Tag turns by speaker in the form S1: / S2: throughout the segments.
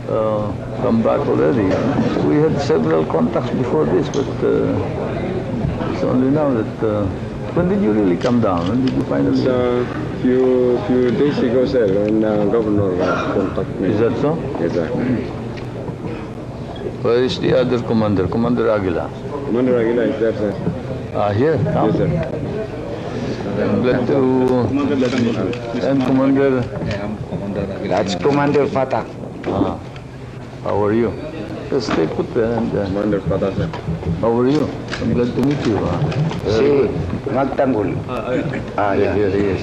S1: come back already. We had several contacts before this, but it's only now that... when did you really come down? When did you finally...
S2: few days ago, sir, when Governor contacted me.
S1: Is that so?
S2: Yes, sir.
S1: Where is the other commander? Commander Aguila?
S2: Commander Aguila is there, sir.
S1: Here? Now?
S2: Yes, sir.
S1: I'm glad to... And Commander...
S3: That's Commander Fatah.
S1: How are you? Just stay put there and...
S2: Commander Fatah, sir.
S1: how are you? I'm glad to meet you.
S3: Si Magtanggol.
S1: Yeah, here he is.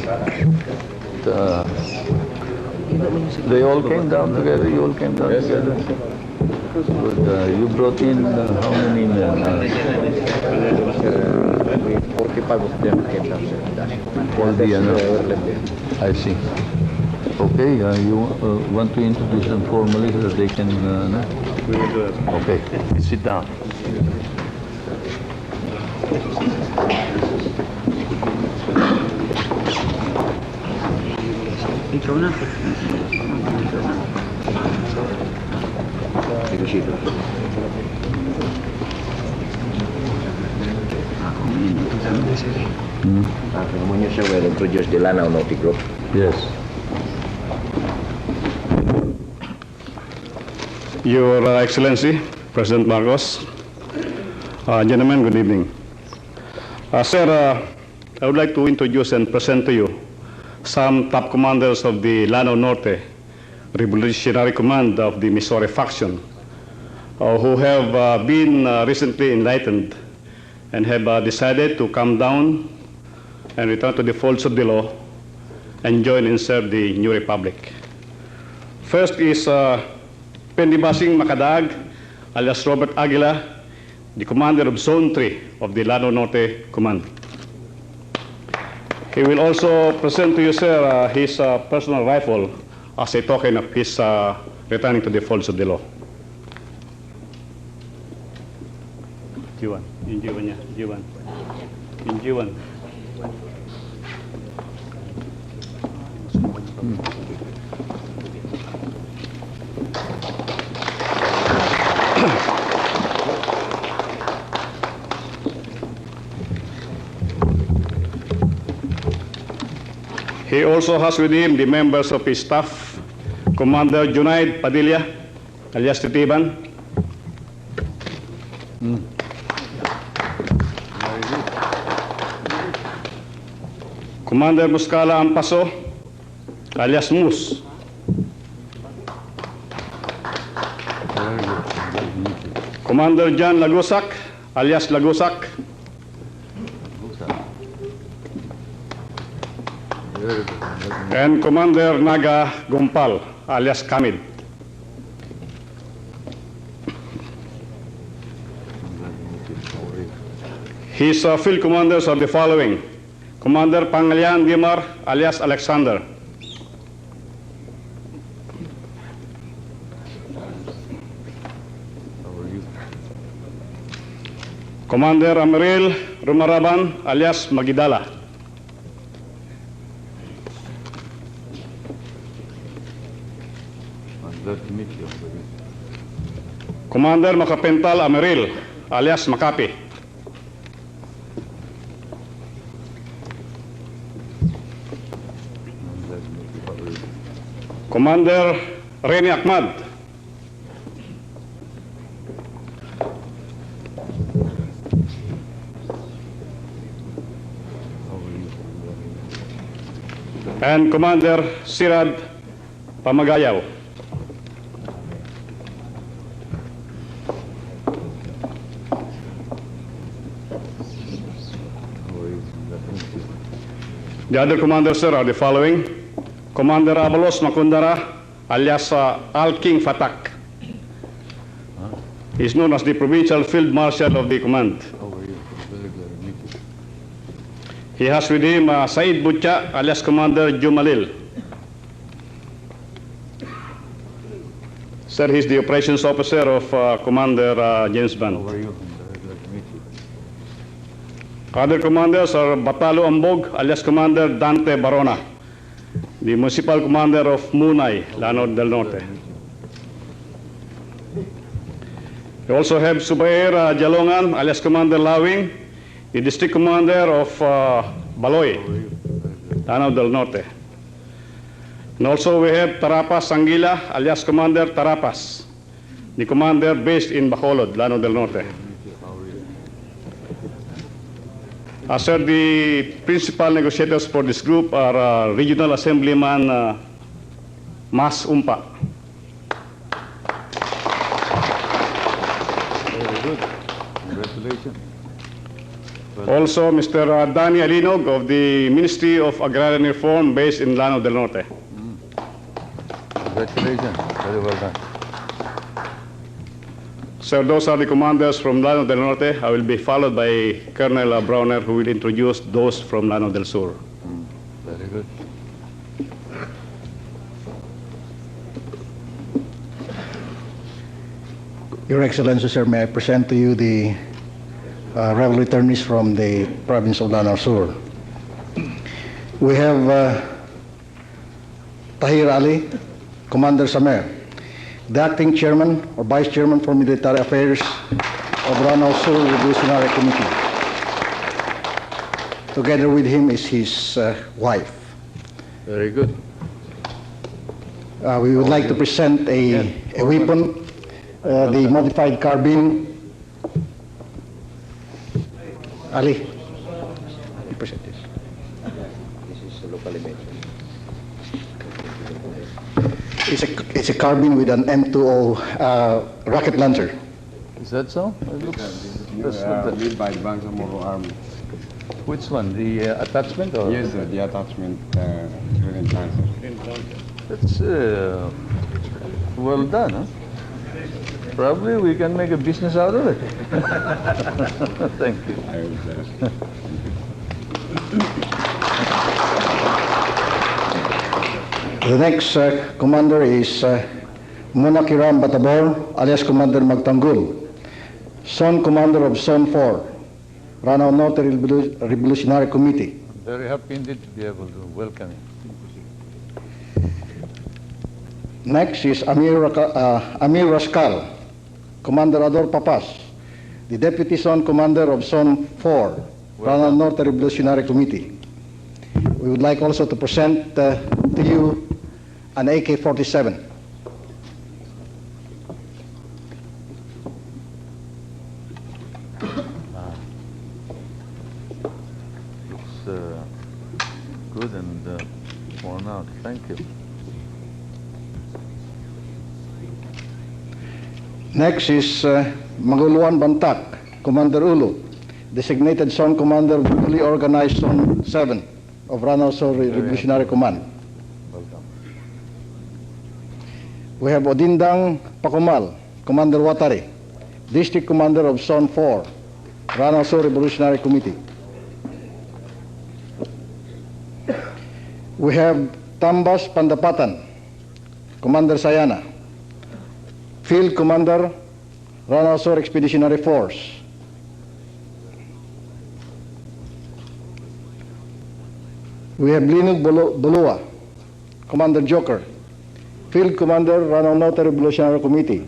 S1: They all came down together? You all came down together? Good. You brought in how many men?
S2: 45 of them came down, sir.
S1: All the I see. Okay, you want to introduce them formally so that they can...
S2: We will do that.
S1: Okay, sit down.
S3: Ikaw na. Negotiator. Namun siya will introduce the Lanao Nautic Group.
S1: Yes.
S4: Your Excellency, President Marcos, gentlemen, good evening. Sir, I would like to introduce and present to you some top commanders of the Lanao Norte Revolutionary Command of the Missouri faction who have been recently enlightened and have decided to come down and return to the folds of the law and join and serve the new republic. First is Pendibasing Makadag, alias Robert Aguila, the commander of Zone 3 of the Lanao Norte Command. He will also present to you, sir, his personal rifle as a token of his returning to the folds of the law. Jiwan, yung Jiwan niya, Jiwan. Yung Jiwan. He also has with him the members of his staff, Commander Junaid Padilla, alias Titiban. Commander Muscala Ampaso, alias Mus. Commander John Lagusak, alias Lagusak. And Commander Naga Gumpal, alias Kamid. His field commanders are the following: Commander Pangalian Gimar, alias Alexander. Commander Amaril Rumaraban, alias Magidala.
S1: Glad to meet you.
S4: Commander Makapental Amaril, alias Makapi. Commander Reni Ahmad. And Commander Sirad Pamagayaw. The other commanders, sir, are the following: Commander Abalos Makundara, alias Al-King Fatak. He is known as the Provincial Field Marshal of the command. He has with him Said Butcha, alias Commander Jumalil. Sir, he is the operations officer of Commander James Band. Other commanders are Batalo Ambog, alias Commander Dante Barona, the municipal commander of Munay, Lanao del Norte. We also have Subair Jalongan, alias Commander Lawing, the District Commander of Baloy, Lanao del Norte. And also we have Tarapas Anguila, alias Commander Tarapas, the commander based in Bacolod, Lanao del Norte. Sir, the principal negotiators for this group are Regional Assemblyman Mas Umpa.
S1: Very good. Congratulations.
S4: Also, Mr. Danny Alinog of the Ministry of Agrarian Reform based in Lanao del Norte.
S1: Congratulations. Very well done.
S4: Sir, those are the commanders from Lanao del Norte. I will be followed by Colonel Browner, who will introduce those from Lanao del Sur.
S1: Very good.
S5: Your Excellency, sir, may I present to you the rebel returnees from the province of Lanao Sur. We have Tahir Ali, Commander Samer, the acting chairman or vice chairman for military affairs of Lanao Sur Revolutionary Committee. Together with him is his wife.
S1: Very good.
S5: We would like to present a weapon, the modified carbine. Ali, you present this.
S3: This is locally made.
S5: It's a carbine with an M20 rocket launcher.
S1: Is that so? It looks.
S2: Made by Bangsamoro Army.
S1: Which one? The attachment or?
S2: Yes, sir, the attachment unit transfer.
S1: That's well done, huh? Probably we can make a business out of it. Thank you.
S2: I will,
S5: The next commander is Munakiram Batabor, alias Commander Magtanggol, Zone Commander of Zone 4, Lanao Norte Revolutionary Committee.
S1: I'm very happy indeed to be able to welcome you.
S5: Next is Amir Rascal, Commander Ador Papas, the Deputy Zone Commander of Zone 4, Lanao Norte Revolutionary Committee. We would like also to present to you an AK-47.
S1: Looks good and worn out. Thank you.
S5: Next is Maguluan Bantak, Commander Ulu, designated Zone Commander of the newly organized Zone 7 of Lanao Sur Revolutionary Command.
S1: Welcome.
S5: We have Odindang Pakumal, Commander Watari, District Commander of Zone 4, Lanao Sur Revolutionary Committee. We have Tambas Pandapatan, Commander Sayana, Field Commander, Lanao Sur Expeditionary Force. We have Linug Bulua, Commander Joker, Field Commander, Lanao Norte Revolutionary Committee.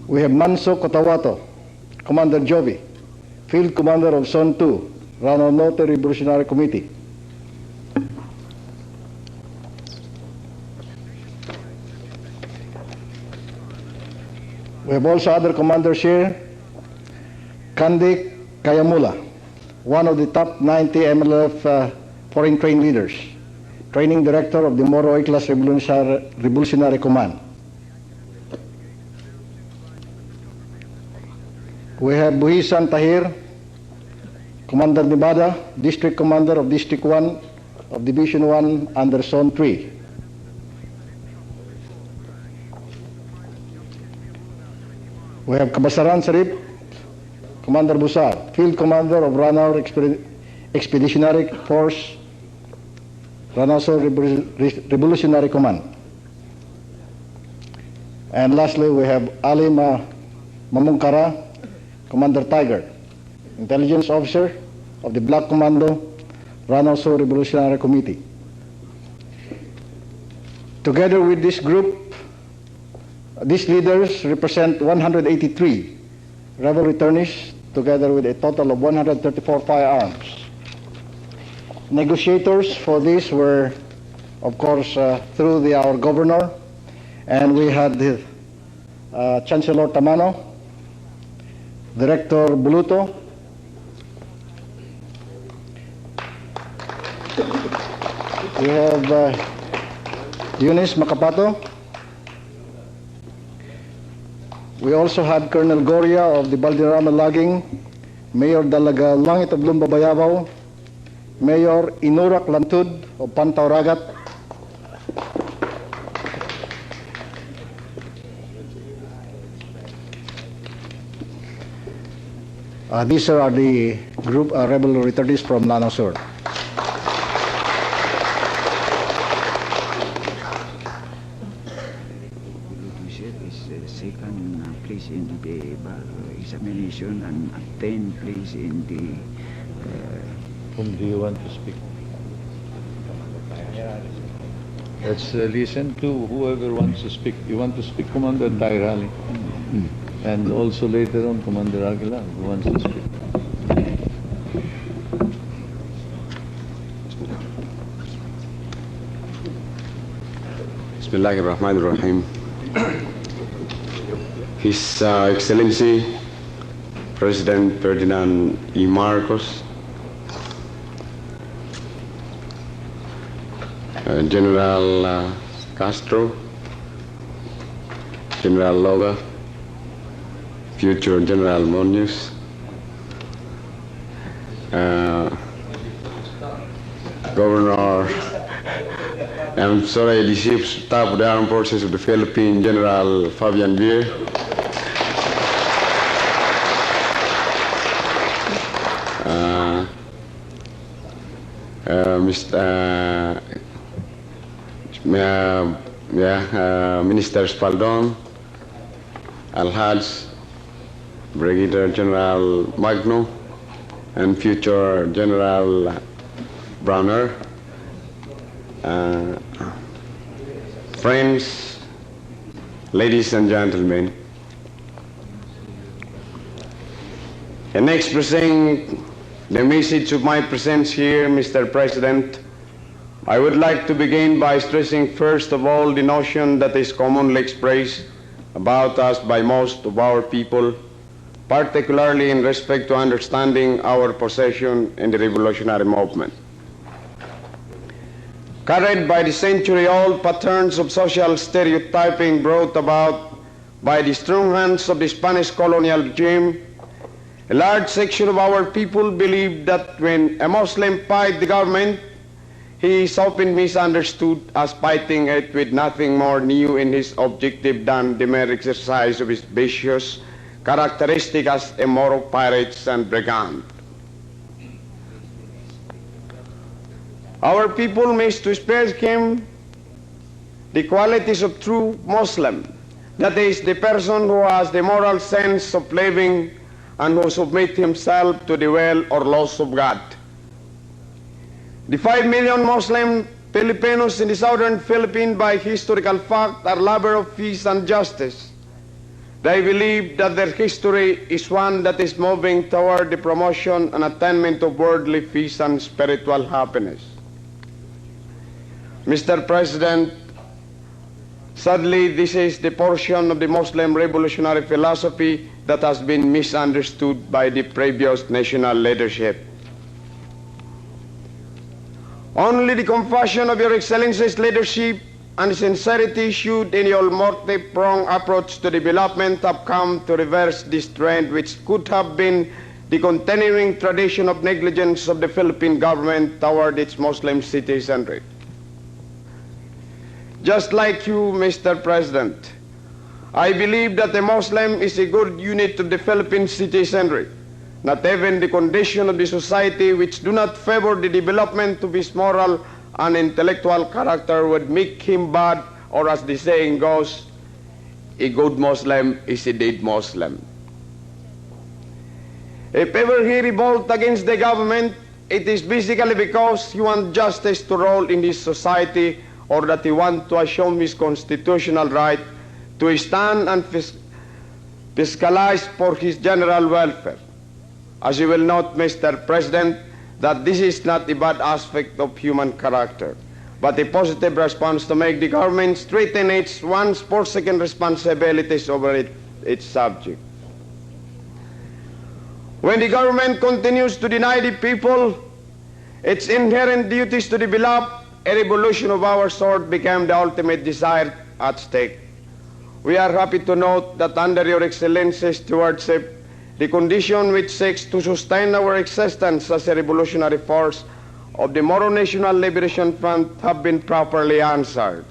S5: We have Manso Cotawato, Commander Jovi, Field Commander of Zone 2, Lanao Norte Revolutionary Committee. We have also other commanders here. Kandi Kayamula, one of the top 90 MLF foreign trained leaders, training director of the Moro Class Revolutionary Command. We have Buhisan Tahir, Commander Nevada, District Commander of District 1 of Division 1 under Zone 3. We have Kabasaran Sarip, Commander Busar, Field Commander of Lanao Expeditionary Force, Lanao Sur Revolutionary Command. And lastly, we have Ali Mamungkara, Commander Tiger, Intelligence Officer of the Black Commando, Lanao Sur Revolutionary Committee. Together with this group, these leaders represent 183 rebel returnees, together with a total of 134 firearms. Negotiators for this were, of course, through our governor, and we had the Chancellor Tamano, Director Buluto, we have Eunice Macapato. We also had Colonel Goria of the Balderrama Logging, Mayor Dalaga Langit of Lumba Bayabao, Mayor Inurak Lantud of Pantaw Ragat, these are the group rebel returnees from Lanao Sur.
S6: Second place in the examination and 10th place in the.
S1: Whom do you want to speak? Let's listen to whoever wants to speak. You want to speak, Commander Tairali? And also later on, Commander Aguilar, who wants to speak.
S2: Bismillahirrahmanirrahim. His Excellency President Ferdinand E. Marcos, General Castro, General Loga, future General Munoz, Governor, I'm sorry, the Chief of Staff of the Armed Forces of the Philippines, General Fabian Vier, Minister Spaldon, Al-Haj, Brigadier General Magno, and future General Browner, friends, ladies and gentlemen, in expressing the message of my presence here, Mr. President, I would like to begin by stressing first of all the notion that is commonly expressed about us by most of our people, particularly in respect to understanding our position in the revolutionary movement. Carried by the century-old patterns of social stereotyping brought about by the strong hands of the Spanish colonial regime, a large section of our people believe that when a Muslim fights the government, he is often misunderstood as fighting it with nothing more new in his objective than the mere exercise of his vicious characteristic as a moral pirate and brigand. Our people must to spare him the qualities of true Muslim, that is, the person who has the moral sense of living and who submits himself to the will or laws of God. The 5 million Muslim Filipinos in the southern Philippines, by historical fact, are lovers of peace and justice. They believe that their history is one that is moving toward the promotion and attainment of worldly peace and spiritual happiness. Mr. President, sadly, this is the portion of the Muslim revolutionary philosophy that has been misunderstood by the previous national leadership. Only the compassion of Your Excellency's leadership and sincerity should in your multi-pronged approach to development have come to reverse this trend, which could have been the continuing tradition of negligence of the Philippine government toward its Muslim citizenry. Just like you, Mr. President, I believe that a Muslim is a good unit of the Philippine citizenry. Not even the condition of the society which do not favor the development of his moral and intellectual character would make him bad, or as the saying goes, a good Muslim is a dead Muslim. If ever he revolt against the government, it is basically because he wants justice to rule in this society, or that he wants to assume his constitutional right to stand and fiscalize for his general welfare. As you will note, Mr. President, that this is not a bad aspect of human character, but a positive response to make the government straighten its once forsaken responsibilities over its subject. When the government continues to deny the people its inherent duties to develop, a revolution of our sort became the ultimate desire at stake. We are happy to note that under Your Excellency's stewardship, the condition which seeks to sustain our existence as a revolutionary force of the Moro National Liberation Front have been properly answered.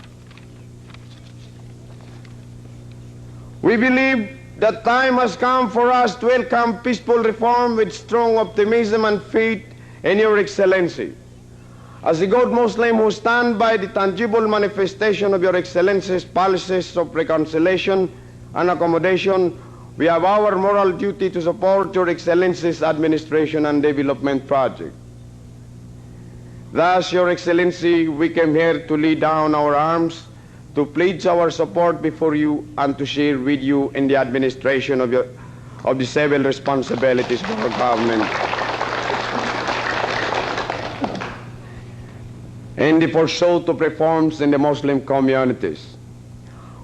S2: We believe that time has come for us to welcome peaceful reform with strong optimism and faith in Your Excellency. As a good Muslim who stand by the tangible manifestation of Your Excellency's policies of reconciliation and accommodation, we have our moral duty to support Your Excellency's administration and development project. Thus, Your Excellency, we came here to lay down our arms, to pledge our support before you, and to share with you in the administration of the civil responsibilities of our government. In the pursuit of reforms in the Muslim communities.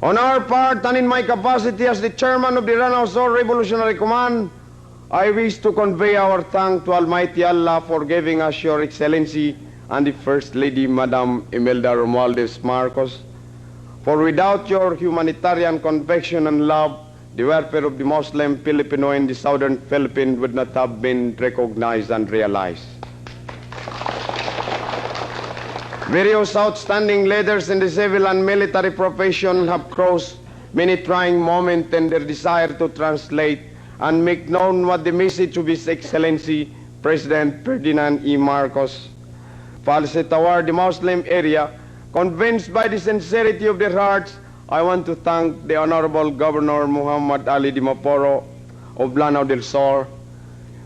S2: On our part, and in my capacity as the chairman of the Lanao Sur Revolutionary Command, I wish to convey our thanks to Almighty Allah for giving us Your Excellency and the First Lady, Madam Imelda Romualdez Marcos, for without your humanitarian conviction and love, the welfare of the Muslim Filipino in the southern Philippines would not have been recognized and realized. Various outstanding leaders in the civil and military profession have crossed many trying moments in their desire to translate and make known what the message of His Excellency President Ferdinand E. Marcos policy toward the Muslim area. Convinced by the sincerity of their hearts, I want to thank the Honorable Governor Muhammad Ali Dimaporo of Lanao del Sur,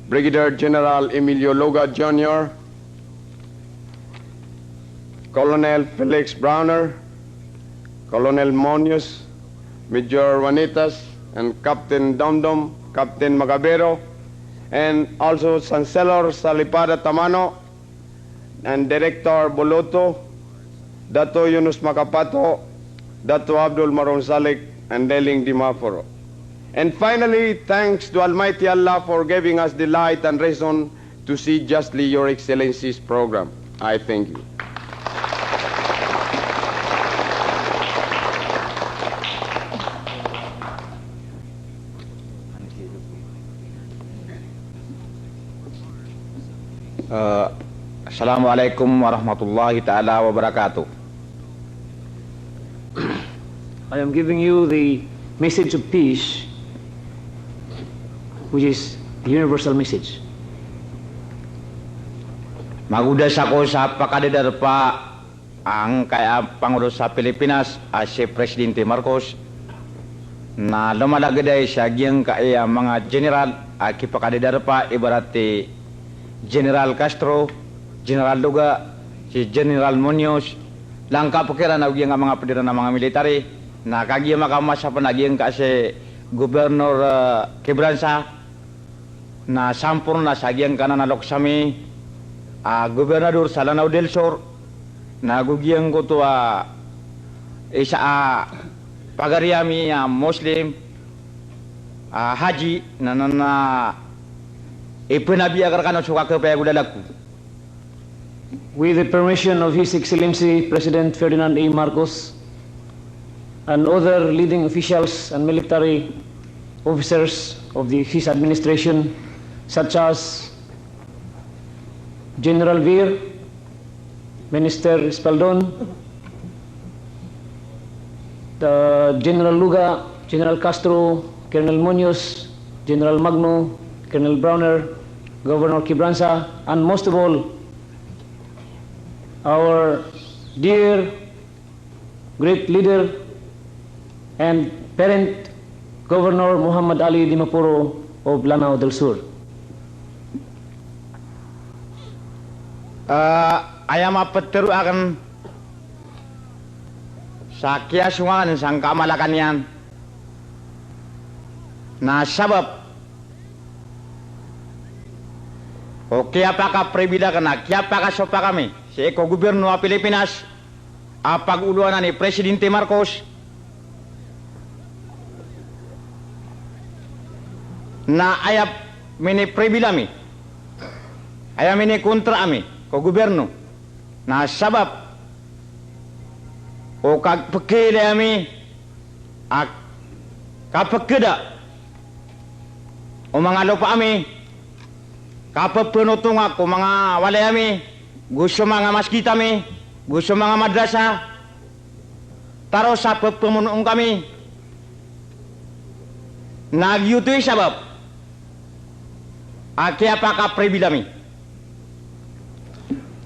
S2: Brigadier General Emilio Loga Jr., Colonel Felix Browner, Colonel Monius, Major Juanitas, and Captain Domdom, Captain Magabero, and also Chancellor Salipada Tamano, and Director Boloto, Dato Yunus Makapato, Dato Abdul Maronsalik, and Deling Dimaforo. And finally, thanks to Almighty Allah for giving us the light and reason to see justly Your Excellency's program. I thank you.
S7: Assalamualaikum warahmatullahi ta'ala wabarakatuh.
S8: I am giving you the message of peace, which is the universal message.
S7: Magudas ako sa pakadidarpa ang kaya Pangulo sa Pilipinas si Presidente Marcos na lumalagaday sa giyang kaya mga general kipakadidarpa ibarati General Castro, General Luga, si General Munoz, lang kapukiran na giyang mga pediran ng mga military na kagiyang makamasa pa na giyang kasi Gobernador Quebranza na sampur na sa giyang kananalok sami Gobernador sa Lanao del Sur na gugiyang ko to isa pagariami Muslim haji na ipinabiyagar ka na suka kaya gudalaku.
S8: With the permission of His Excellency President Ferdinand A. Marcos and other leading officials and military officers of his administration, such as General Vir, Minister Espaldon, General Luga, General Castro, Colonel Munoz, General Magno, Colonel Browner, Governor Quebranza, and most of all, our dear great leader and parent Governor Muhammad Ali Dimaporo of Lanao del Sur.
S7: Ayam apa teru akan sa kiasungan sang kamalakan yan na sabab o kaya pa ka prebida ka na, kaya pa ka sopa kami sa eko-gobyerno ng Pilipinas a pag-uluan ni Presidente Marcos na ayap mini prebida mi ayap mini kontra ami ko gobyerno na sabab o kagpakili ami at kapagkida o mga lupa ami kapagpunutong ako mga walay ami gusto mga maskita mi gusto mga madrasa taro sa pagpumunong kami nagyutoy sabab kaya pa ka prebida mi.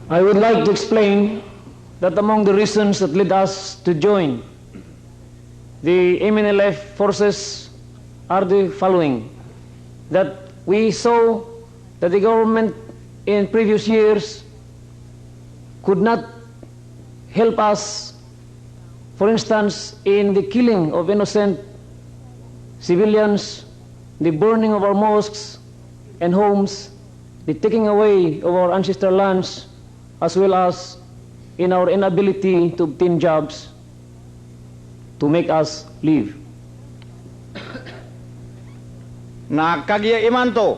S8: I would like to explain that among the reasons that led us to join the MNLF forces are the following. That we saw that the government in previous years could not help us, for instance, in the killing of innocent civilians, the burning of our mosques and homes, the taking away of our ancestral lands, as well as in our inability to obtain jobs to make us live.
S7: Nagkagiya iman to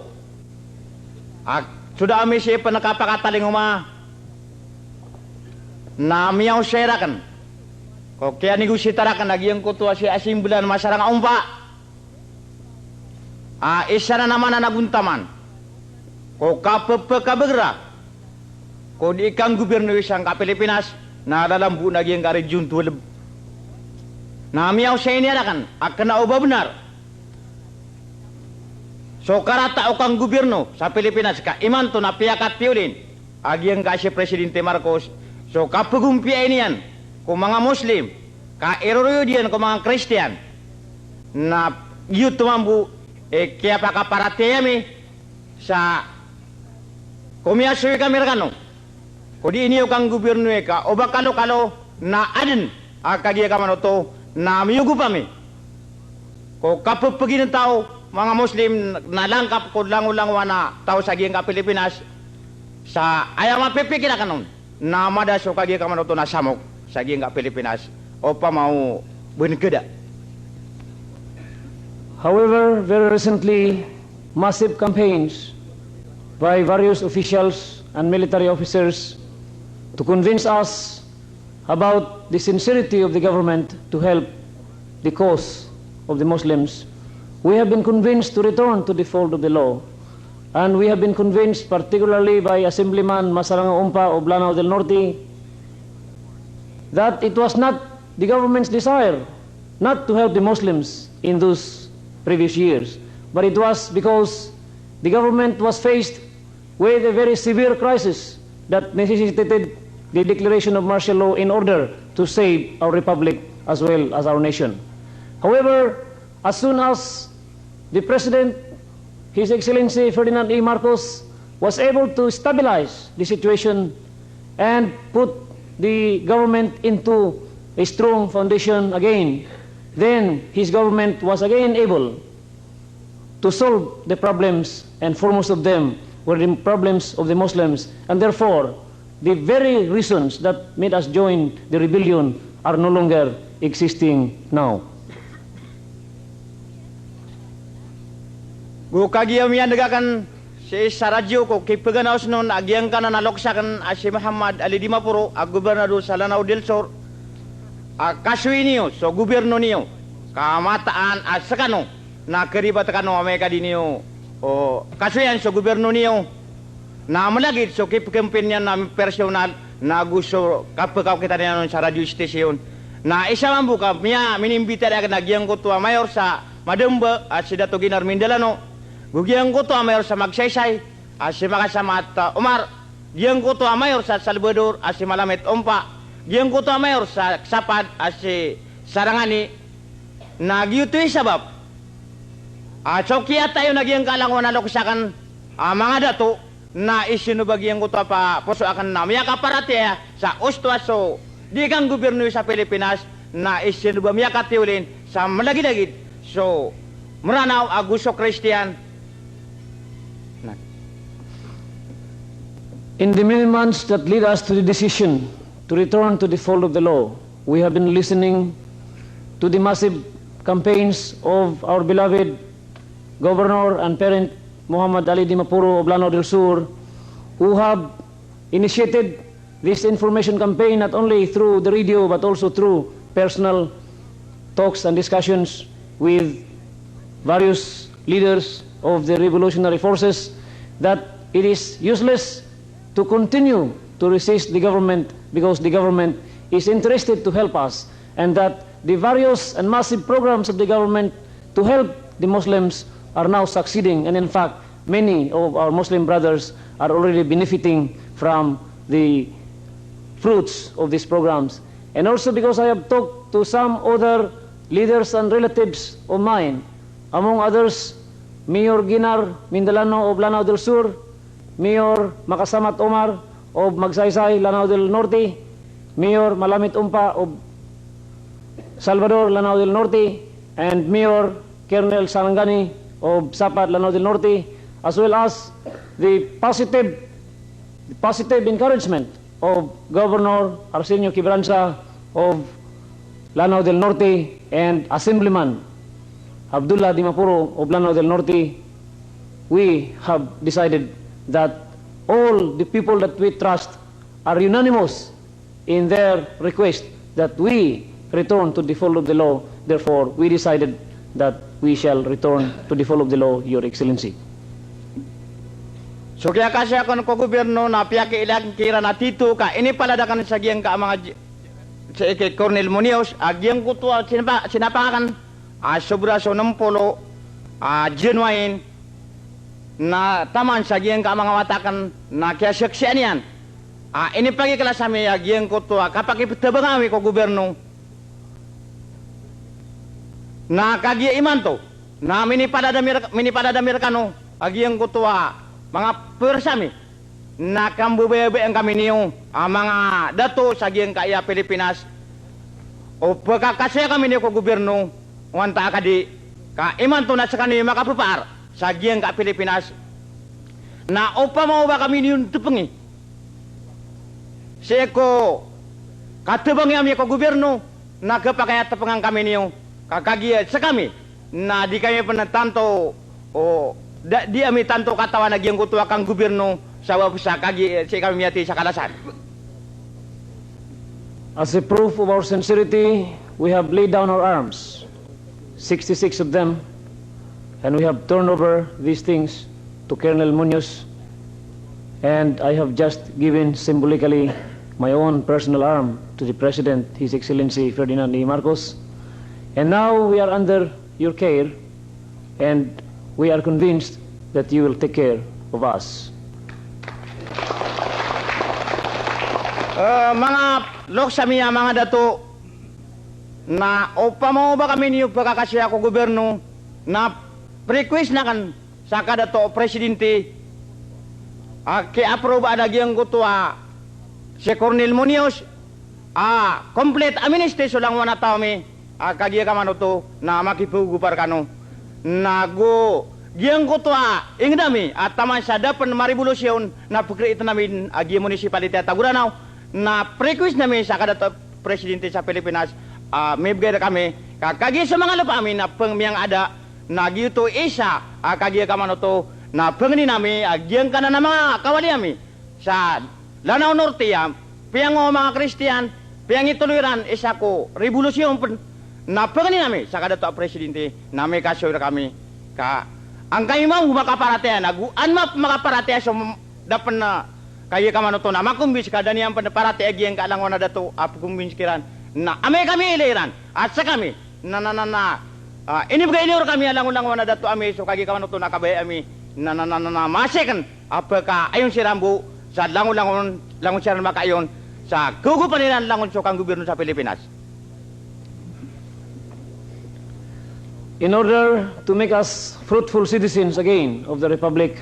S7: at sudah kami siya pa nakapakataling na miyaw serakan ko kaya negositarakan nagyang ko to si asimbulan masarang umpa isa na naman na naguntaman ko kapagkabagra ko di ikang gobyerno isang Pilipinas na lalambu nagyang karegiyon tulad na miyaw siya inirakan at kanauba benar. So karata o kang gobyerno sa Pilipinas ka iman to na piyakat piulin agyang ka si Presidente Marcos so kapagumpiya niyan kung mga Muslim ka eroroyo diyan kung mga Christian na yun tumambu kaya pa kaparatiyami sa kumiyasoy kami rekano kung di iniyo kang gobyerno ka o bakalo-kalo na adin kagaya ka man to na miyugo pa mi kung kapagpagin ng tao mga Muslim na langkap ko langulang na tao sa giyang ka Pilipinas sa ayaw mapipikira ka nun na madaso kagaya ka man to na samok sa giyang ka Pilipinas o pa mau bunikida.
S8: However, very recently, massive campaigns by various officials and military officers to convince us about the sincerity of the government to help the cause of the Muslims. We have been convinced to return to the fold of the law, and we have been convinced particularly by Assemblyman Masaranga Umpa of Lanao del Norte that it was not the government's desire not to help the Muslims in those previous years, but it was because the government was faced with a very severe crisis that necessitated the declaration of martial law in order to save our republic as well as our nation. However, as soon as the President, His Excellency Ferdinand E. Marcos, was able to stabilize the situation and put the government into a strong foundation again, then his government was again able to solve the problems, and foremost of them were the problems of the Muslims, and therefore the very reasons that made us join the rebellion are no longer existing now.
S7: Gukagiyam yan nagakan si Saradyo ko kipaganaos nun agyang ka na naloksakan si Muhammad Ali Dimapuro ang gobernador sa Lanao del Sur kasuin niyo so gobyerno niyo kamataan at sakano na karibat kano Amerika di niyo o kasuyan so gobyerno niyo na malagit so kipagkampin niya na personal na gusto kapag kita niya sa radio station na isa man buka miya minimbita na nagyang ko to mayor sa Madamba at si Dato Ginar Mindelano gugyang ko to mayor sa Magsaysay at si Makasama at Umar giyang ko to mayor sa Salvador at si Malamit Umpa giyang ko to mayor sa Sapad at si Sarangani nagyutoy sabab so kaya tayo nagyang kalangwa na loksakan mga dato na isinubagyan ko to pa puso akan na miya kaparate sa usto aso di kang gobyerno sa Pilipinas na isinubamya katiulin sa malagid-agid. So, maranaw aguso Christian.
S8: In the many months that lead us to the decision to return to the fold of the law, we have been listening to the massive campaigns of our beloved Governor and Parent Muhammad Ali Di Mapuro of Lanao del Sur, who have initiated this information campaign not only through the radio but also through personal talks and discussions with various leaders of the revolutionary forces, that it is useless to continue to resist the government because the government is interested to help us, and that the various and massive programs of the government to help the Muslims are now succeeding, and in fact many of our Muslim brothers are already benefiting from the fruits of these programs. And also because I have talked to some other leaders and relatives of mine, among others Mayor Ginar Mindalano of Lanao del Sur, Mayor Makasamat Omar of Magsaysay, Lanao del Norte, Mayor Malamit Umpa of Salvador, Lanao del Norte, and Mayor Colonel Sarangani of Sapat, Lanao del Norte, as well as the positive encouragement of Governor Arsenio Quibranza of Lanao del Norte and Assemblyman Abdullah Di Mapuro of Lanao del Norte. We have decided that all the people that we trust are unanimous in their request that we return to the fold of the law. Therefore, we decided that we shall return to the fold of the law, Your Excellency.
S7: So kaya kasi ako ko gobyerno na piyaki ilang kira na tito ka ini paladakan sa giyang ka mga sa kay Cornel Munoz agyang ko to sinapakan sobra so nampolo genuine na taman sa giyang ka mga watakan na kaya saksiyan yan ini pagi kala sa mi agyang ko to kapag itabang ko gobyerno na kagi iman to na minipadadamir kano agyang ko to mga persami na kambubebe ang kami niyo mga dato sa giyang kaya Pilipinas o pagkakasya kami niyo ko gobyerno wanta kadi ka iman to na sa kanyo makapupar sa giyang ka Pilipinas na upa mo ba kami niyo tupengi siya ko katubangi kami ko gobyerno na kapakaya tapangan kami niyo kakagiyat sa kami na di kami panatanto o di ami tanto katawan nagyang kutuwa kang gobyerno sa kagi si kami miyati sa kalasan.
S8: As a proof of our sincerity, we have laid down our arms, 66 of them, and we have turned over these things to Colonel Munoz, and I have just given symbolically my own personal arm to the President, His Excellency Ferdinand E. Marcos, and now we are under your care, and we are convinced that you will take care of us.
S7: Mga loksamiya, mga dato, na upa mo ba kami niyo pagkakasya ko gobyerno na request na kan sa kadato presidente ki-approve adagyang kutuwa si Cornel Munoz complete amnesty so lang wana tawmi kagiya ka man to na makipugupar kano nago giyang kutuwa ingdami at taman sa dapan maribolusyon na pagkreate namin agi municipality at Taguranaw na request namin sa kadato presidente sa Pilipinas may bigay na kami kagi sa mga lupa amin na pangmiyang ada na gito isa kagiya ka man to na pangni nami agiyang ka na mga kawali ami sa Lanao Norte piyang mga Kristiyan piyang ituloyran isa ko revolusyon na pagani nami sa kadato presidente na may kasoy kami ka ang kayo mo makaparatea naguan makaparatea so dapat na kayo ka man to na makumbis ka daniyan panaparatea agiyang ka lang wana dato kumbins kiran na ame kami iliran at sa kami na inibigay niyo kami lang wana dato ame so kayo ka man to nakabay ami na masikan apaka ayon si Rambo sa langon siya makayon sa gugupanin langon so kang gobyerno sa Pilipinas.
S8: In order to make us fruitful citizens again of the Republic,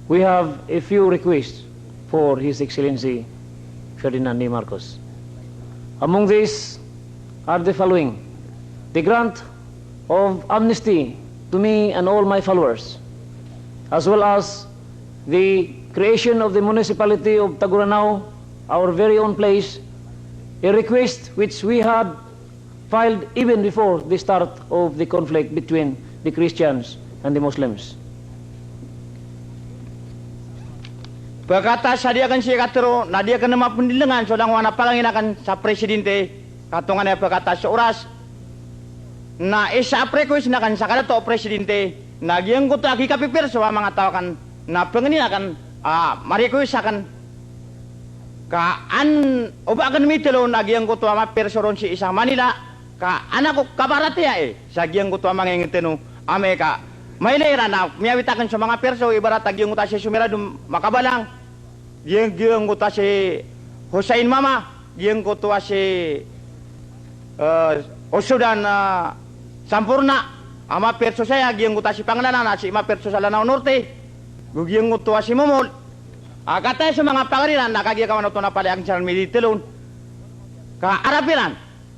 S8: we have a few requests for His Excellency Ferdinand E. Marcos. Among these are the following: the grant of amnesty to me and all my followers, as well as the creation of the municipality of Taguranao, our very own place, a request which we had filed even before the start of the conflict between the Christians and the Muslims.
S7: Pagkata sa dia kan siya katero, na dia kan nama pendilengan sodang wana panginakan sa presidente, katungan niya pagkata sa oras, na isa request na kan sa kadato presidente, na giyang kuto agi kapipir sa mga tawakan, na panginakan, ma-request akan, kaan, uba akan mitilo, na giyang kuto mapirsoron si isang Manila, ka anak ko kabarat ya sa giyang kuto mangingitino, ame ka, may lera na miyawitakan sa mga perso, ibarat giyang kuto si sumira makabalang, giyang kuto si Hussein Mama, giyang kuto si Osudan Sampurna, ama perso saya, giyang kuto si Pangalanan, si ima perso sa Lanao Norte, giyang kuto si Momol, katay sa mga pangarinan, nakagiya ka na pala ang siya militilon, ka Arapilan,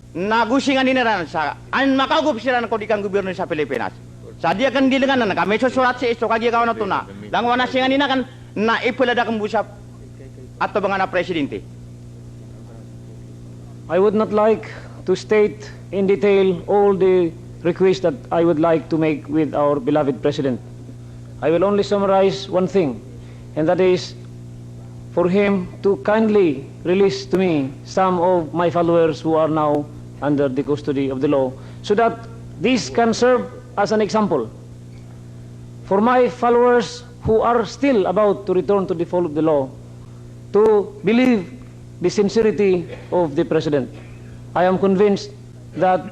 S7: nagusingan niniran sa an makaugup sila ng kodikang gobyerno sa Pilipinas. Sa dia kan dilengan na kami susurat si isto kagi kawan to na. Langwa na singan nina kan na ipulada kang busap ato mga na presidente.
S8: I would not like to state in detail all the requests that I would like to make with our beloved president. I will only summarize one thing, and that is for him to kindly release to me some of my followers who are now under the custody of the law, so that this can serve as an example for my followers who are still about to return to the fold of the law to believe the sincerity of the president. I am convinced that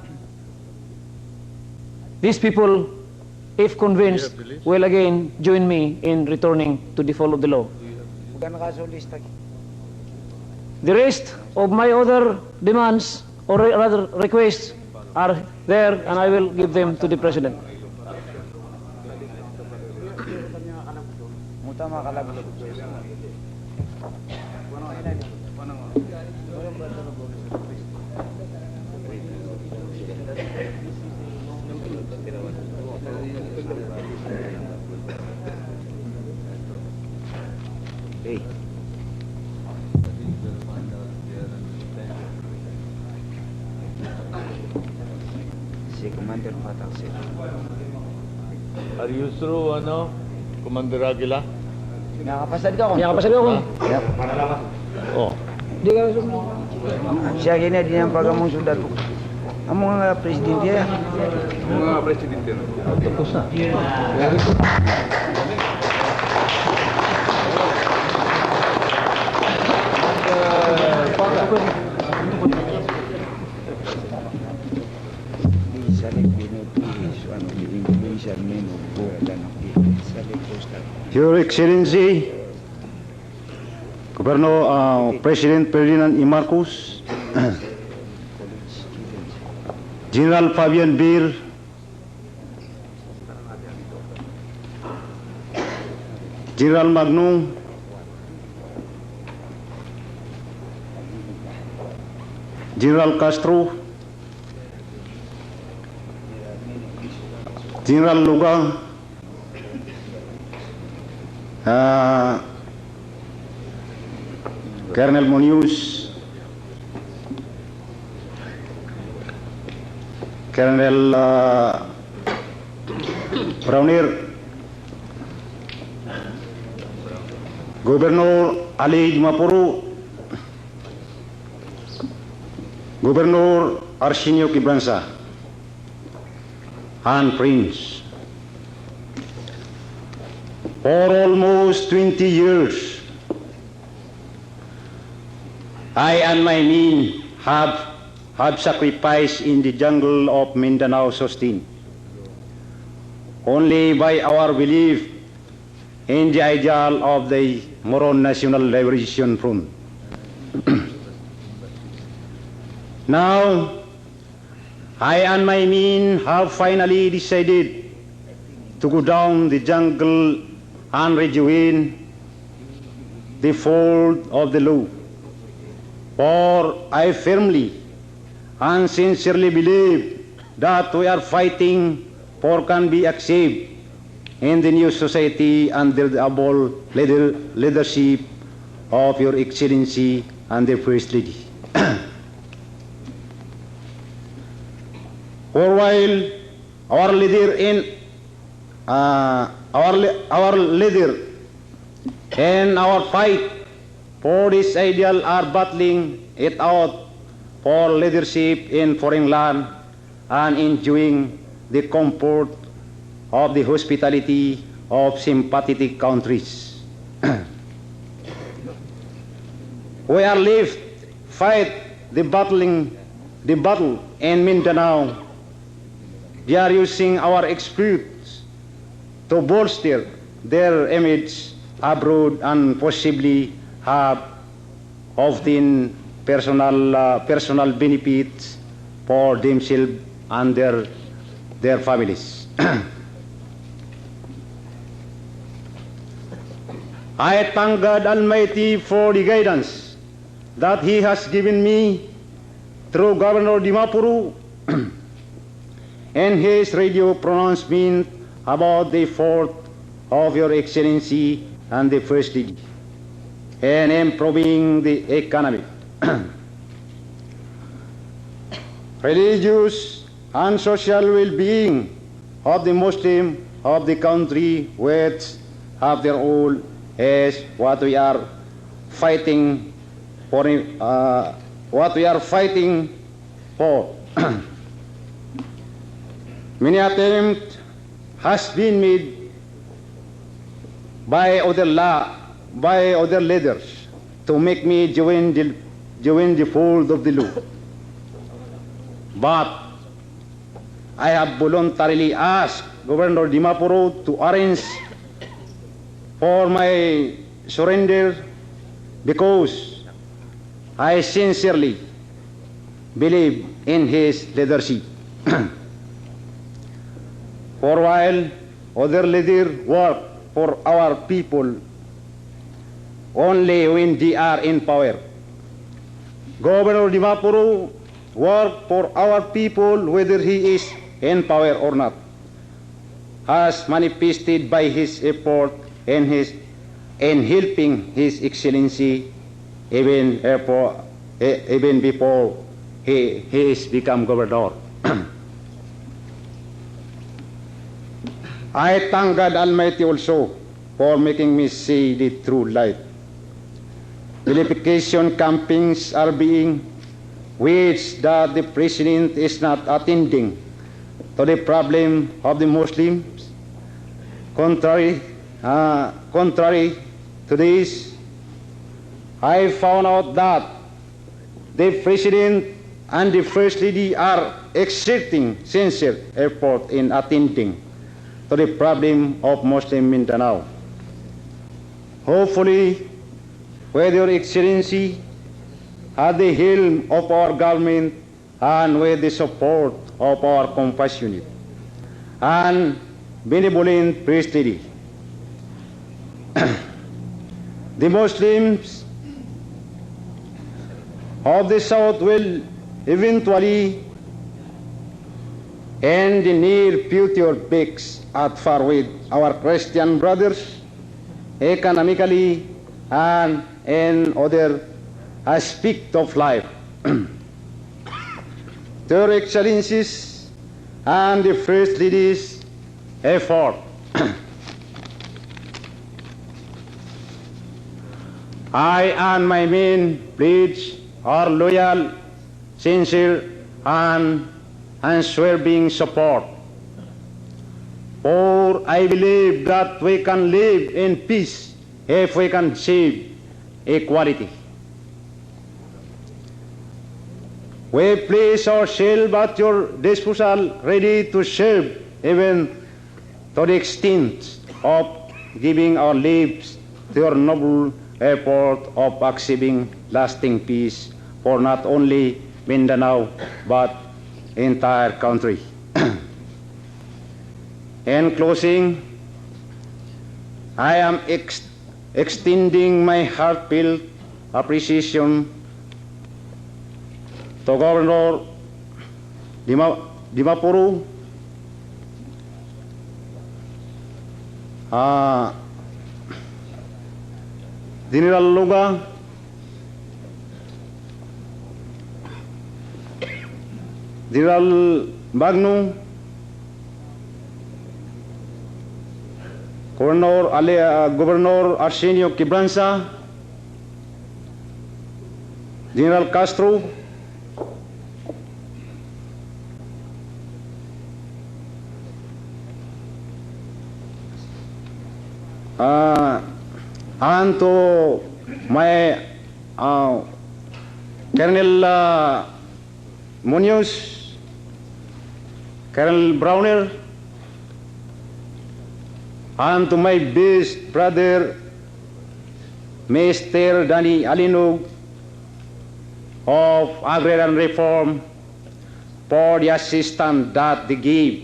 S8: these people, if convinced, will again join me in returning to the fold of the law. The rest of my other demands, or rather requests, are there, and I will give them to the president.
S6: Si Commander Fatang Sir.
S9: Are you through, Commander Aguila?
S6: Nakapasad ka ako.
S8: Nakapasad ako.
S6: Yep.
S9: Oh.
S8: Di ka
S6: Siya gina din ang pagamong sudat ko. Ang mga presidente ya.
S9: Mga presidente.
S1: Tapos na.
S4: Your Excellency, Governor President Ferdinand E. Marcos, General Fabian Bir, General Magnum, General Castro, General Lugang, Colonel Munoz, Colonel Brownier, Governor Ali Mapuru, Governor Arsenio Quibranza, and Prince. For almost 20 years, I and my men have sacrificed in the jungle of Mindanao Sustain, only by our belief in the ideal of the Moron National Liberation Front. Now, I and my men have finally decided to go down the jungle and rejoin the fold of the law. For I firmly
S10: and sincerely believe that we are fighting for can be achieved in the new society under the able leadership of Your Excellency and the First Lady. For while our leader and our fight for this ideal are battling it out for leadership in foreign land and enjoying the comfort of the hospitality of sympathetic countries. We are left fight the battle in Mindanao. They are using our exploits to bolster their image abroad and possibly have often personal benefits for themselves and their families. I thank God Almighty for the guidance that He has given me through Governor Dimapuru and his radio pronouncement about the effort of Your Excellency and the First Lady in improving the economy, religious and social well-being of the Muslim of the country, which after all is what we are fighting for. Many attempts has been made by other leaders to make me join the fold of the law. But I have voluntarily asked Governor Dimapuru to arrange for my surrender because I sincerely believe in his leadership. For while other leaders work for our people only when they are in power, Governor Dimapuru work for our people whether he is in power or not, as manifested by his effort in helping His Excellency even before he is become governor. I thank God Almighty also for making me see the true light. Vilification campaigns are being waged that the President is not attending to the problem of the Muslims. Contrary to this, I found out that the President and the First Lady are exerting sincere effort in attending to the problem of Muslim Mindanao. Hopefully, with Your Excellency at the helm of our government and with the support of our compassionate and benevolent First Lady, the Muslims of the South will eventually in the near future peaks at far with our Christian brothers economically and in other aspects of life. Your Excellencies and the First Lady's effort I and my men pledge our loyal, sincere, and unswerving support. For I believe that we can live in peace if we can achieve equality. We place ourselves at your disposal, ready to serve even to the extent of giving our lives to your noble effort of achieving lasting peace for not only Mindanao but entire country. In closing, I am extending my heartfelt appreciation to Governor Dimapuru, General Luga, General Magno, Governor Arsenio Quibranza, General Castro, and to my Colonel Munoz, Colonel Browner, and to my best brother, Mr. Danny Alinog of Agrarian Reform, for the assistance that they give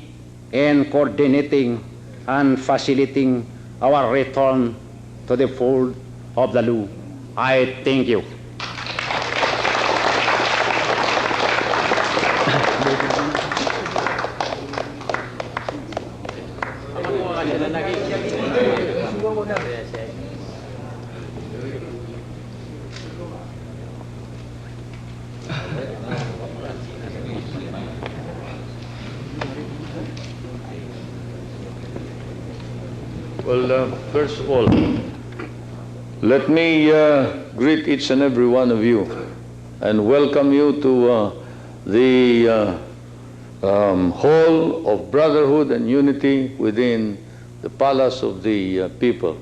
S10: in coordinating and facilitating our return to the fold of the law. I thank you.
S1: Well, first of all, let me greet each and every one of you and welcome you to the hall of brotherhood and unity within the palace of the people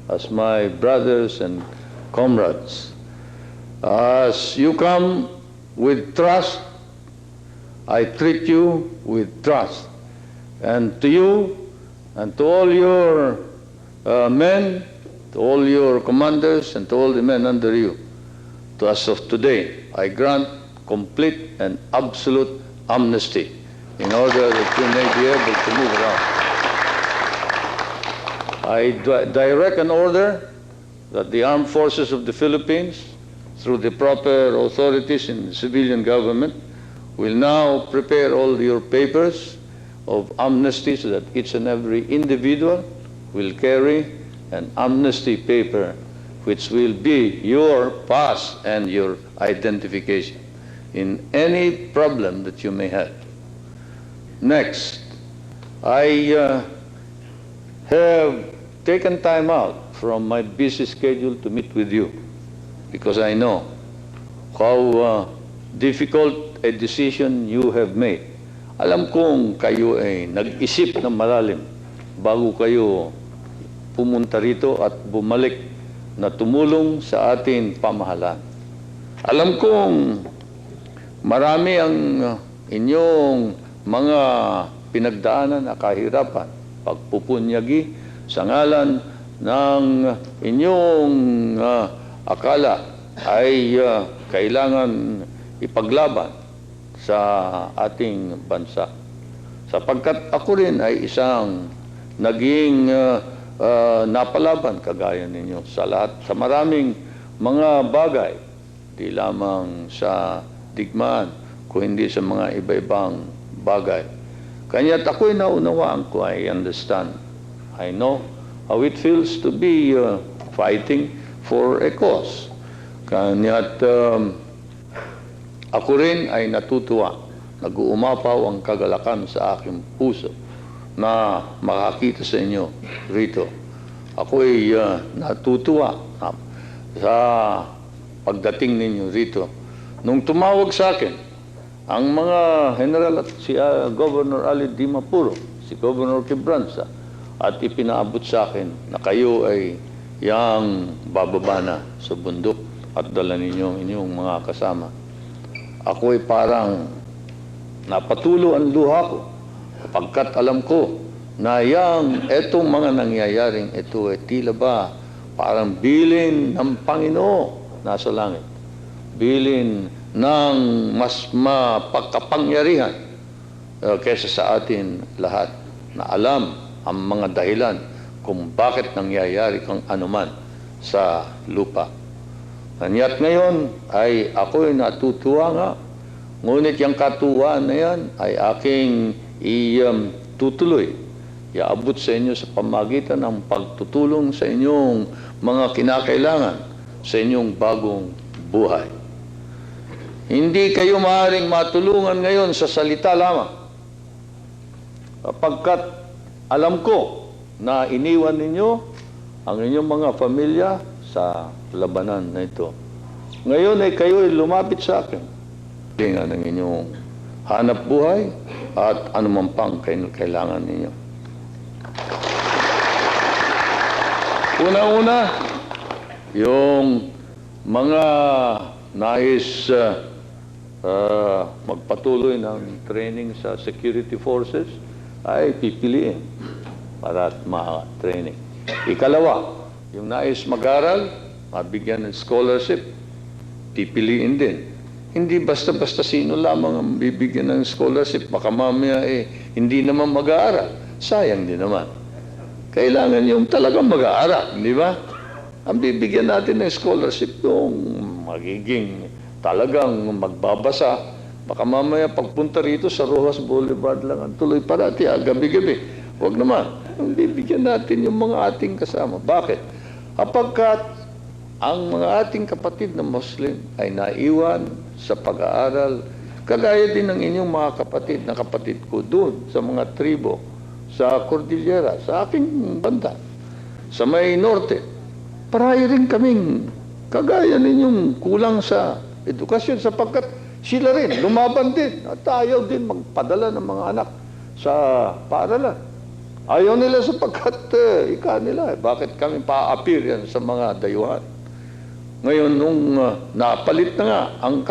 S1: as my brothers and comrades. As you come with trust, I treat you with trust. And to you and to all your men, to all your commanders, and to all the men under you, to as of today, I grant complete and absolute amnesty in order that you may be able to move around. I direct an order that the armed forces of the Philippines, through the proper authorities in the civilian government, will now prepare all your papers of amnesty so that each and every individual will carry an amnesty paper which will be your pass and your identification in any problem that you may have. Next, I have taken time out from my busy schedule to meet with you because I know how difficult a decision you have made. Alam kong kayo ay nag-isip ng malalim bago kayo pumunta rito at bumalik na tumulong sa ating pamahalaan. Alam kong marami ang inyong mga pinagdaanan na kahirapan, pagpupunyagi sa ngalan ng inyong akala ay kailangan ipaglaban sa ating bansa. Sapagkat ako rin ay isang naging napalaban kagaya ninyo sa lahat, sa maraming mga bagay, di lamang sa digmaan, kung hindi sa mga iba-ibang bagay. Kanya't ako'y naunawaan ko, I understand. I know how it feels to be fighting for a cause. Kanya't ako rin ay natutuwa, nag-uumapaw ang kagalakan sa aking puso na makakita sa inyo rito. Ako'y natutuwa sa pagdating ninyo rito. Nung tumawag sa akin, ang mga general at si Governor Ali Dimapuro, si Governor Quibranza, at ipinaabot sa akin na kayo ay yang bababa na sa bundok at dala ninyo inyong mga kasama. Ako'y parang napatulo ang luha ko sapagkat alam ko na etong mga nangyayaring ito ay tila ba parang bilin ng Panginoon nasa langit. Bilin ng mas mapagkapangyarihan kaysa sa atin lahat na alam ang mga dahilan kung bakit nangyayari kang anuman sa lupa. Kanya't ngayon ay ako'y natutuwa nga Ngunit yung katuwaan na yan ay aking tutuloy. Iaabot sa inyo sa pamagitan ng pagtutulong sa inyong mga kinakailangan sa inyong bagong buhay. Hindi kayo maaaring matulungan ngayon sa salita lamang, sapagkat alam ko na iniwan ninyo ang inyong mga pamilya sa labanan na ito. Ngayon ay kayo ay lumapit sa akin. Ng inyong hanap buhay at anumang pang kailangan ninyo. Una-una, yung mga nais magpatuloy ng training sa security forces ay pipiliin para ma-training. Ikalawa, yung nais mag-aral, mabigyan ng scholarship, pipiliin din. Hindi basta-basta sino lamang ang bibigyan ng scholarship, baka mamaya hindi naman mag-aaral. Sayang din naman. Kailangan yung talagang mag-aaral, di ba? Ang bibigyan natin ng scholarship yung magiging talagang magbabasa. Baka mamaya pagpunta rito sa Rojas Boulevard lang ang tuloy parati, gabi-gabi. Huwag naman. Ang bibigyan natin yung mga ating kasama. Bakit? Kapagkat ang mga ating kapatid na Muslim ay naiwan sa pag-aaral, kagaya din ng inyong mga kapatid na kapatid ko doon sa mga tribo, sa Cordillera, sa aking banda, sa may norte. Parahay rin kaming kagaya ninyong kulang sa edukasyon sapagkat sila rin lumaban din at ayaw din magpadala ng mga anak sa paaralan. Ayaw nila sapagkat ika nila. Bakit kami pa-appear yan sa mga dayuhan? Ngayon, nung napalit na nga ang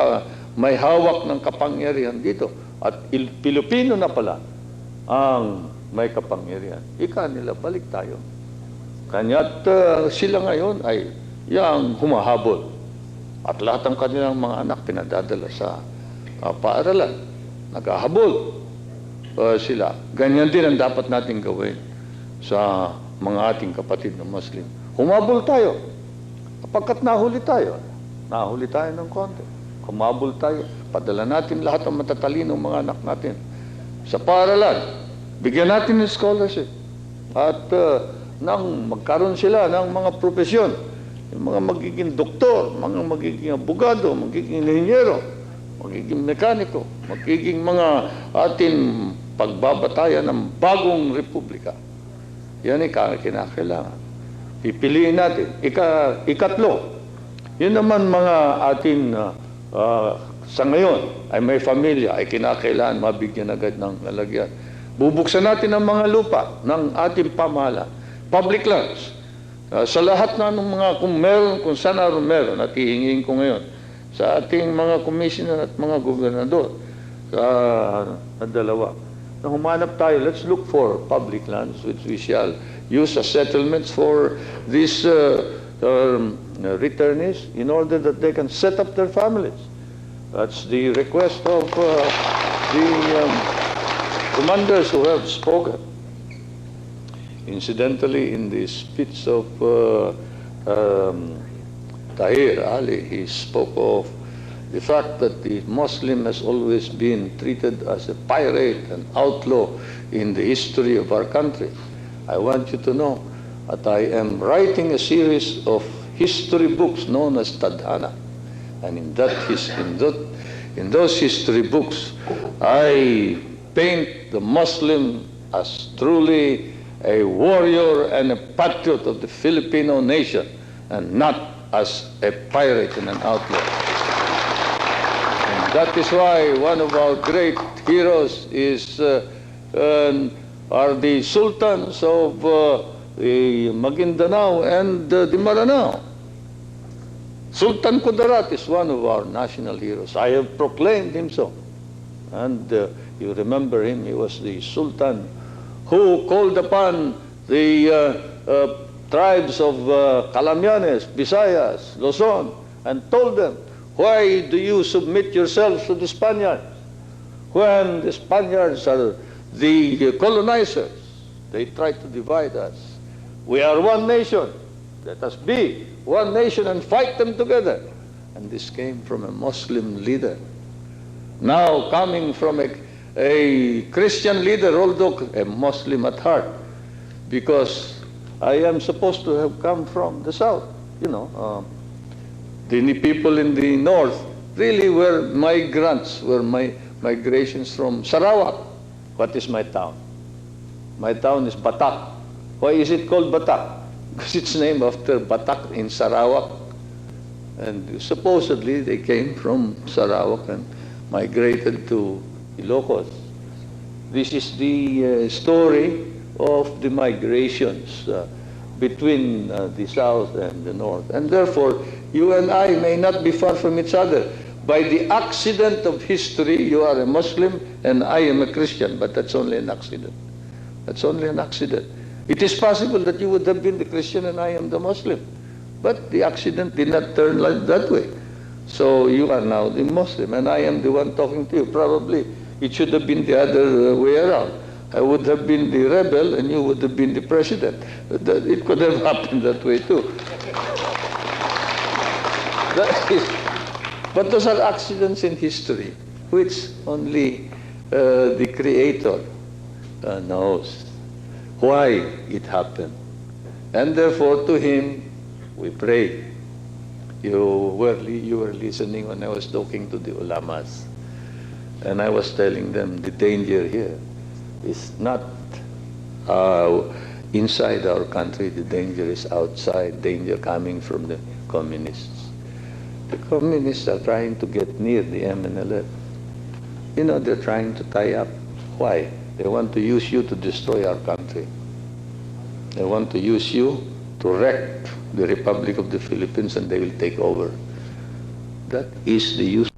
S1: may hawak ng kapangyarihan dito at Pilipino na pala ang may kapangyarihan, ika nila, balik tayo. Kanya't sila ngayon ay yang humahabol. At lahat ng kanilang mga anak pinadadala sa paaralan. Naghahabol sila. Ganyan din ang dapat natin gawin sa mga ating kapatid na Muslim. Humabol tayo. Kapagkat nahuli tayo ng konti. Humabol tayo. Padala natin lahat ng matatalinong mga anak natin sa paaralan. Bigyan natin ng scholarship. At nang magkaroon sila ng mga profesyon, yung mga magiging doktor, mga magiging abogado, magiging inhinyero, magiging mekaniko, magiging mga ating pagbabatayan ng bagong republika. Yan ay kinakailangan. Pipiliin natin. Ikatlo, yun naman mga ating sa ngayon ay may familya, ay kinakailangan mabigyan agad ng lalagyan. Bubuksan natin ang mga lupa ng ating pamahalaan. Public lands. Sa lahat na ng mga, kung saan meron, at hihingin ko ngayon, sa ating mga commissioner at mga gobernador, na dalawa, na humanap tayo, let's look for public lands which we shall use as settlements for these returnees in order that they can set up their families. That's the request of the commanders who have spoken. Incidentally, in the speech of Tahir Ali, he spoke of the fact that the Muslim has always been treated as a pirate, an outlaw in the history of our country. I want you to know that I am writing a series of history books known as Tadhana. And in those history books, I paint the Muslim as truly a warrior and a patriot of the Filipino nation, and not as a pirate and an outlaw. And that is why one of our great heroes are the sultans of the Maguindanao and the Maranao. Sultan Kudarat is one of our national heroes. I have proclaimed him so. And you remember him, he was the Sultan who called upon the tribes of Calamianes, Visayas, Luzon, and told them, why do you submit yourselves to the Spaniards? When the Spaniards are the colonizers, they try to divide us. We are one nation. Let us be one nation and fight them together. And this came from a Muslim leader. Now coming from a Christian leader, although a Muslim at heart, because I am supposed to have come from the south, you know. The people in the north really were migrants, were migrations from Sarawak. What is my town? My town is Batak. Why is it called Batak? Because it's named after Batak in Sarawak. And supposedly they came from Sarawak and migrated to Ilocos. This is the story of the migrations between the south and the north. And therefore, you and I may not be far from each other. By the accident of history, you are a Muslim and I am a Christian, but that's only an accident. That's only an accident. It is possible that you would have been the Christian and I am the Muslim, but the accident did not turn like that way. So you are now the Muslim and I am the one talking to you. Probably it should have been the other way around. I would have been the rebel and you would have been the president. It could have happened that way too. But those are accidents in history, which only the Creator knows why it happened. And therefore to Him we pray. You were listening when I was talking to the ulamas. And I was telling them the danger here is not inside our country, the danger is outside, danger coming from the communists. The communists are trying to get near the MNLF. You know, they're trying to tie up. Why? They want to use you to destroy our country. They want to use you to wreck the Republic of the Philippines and they will take over. That is the use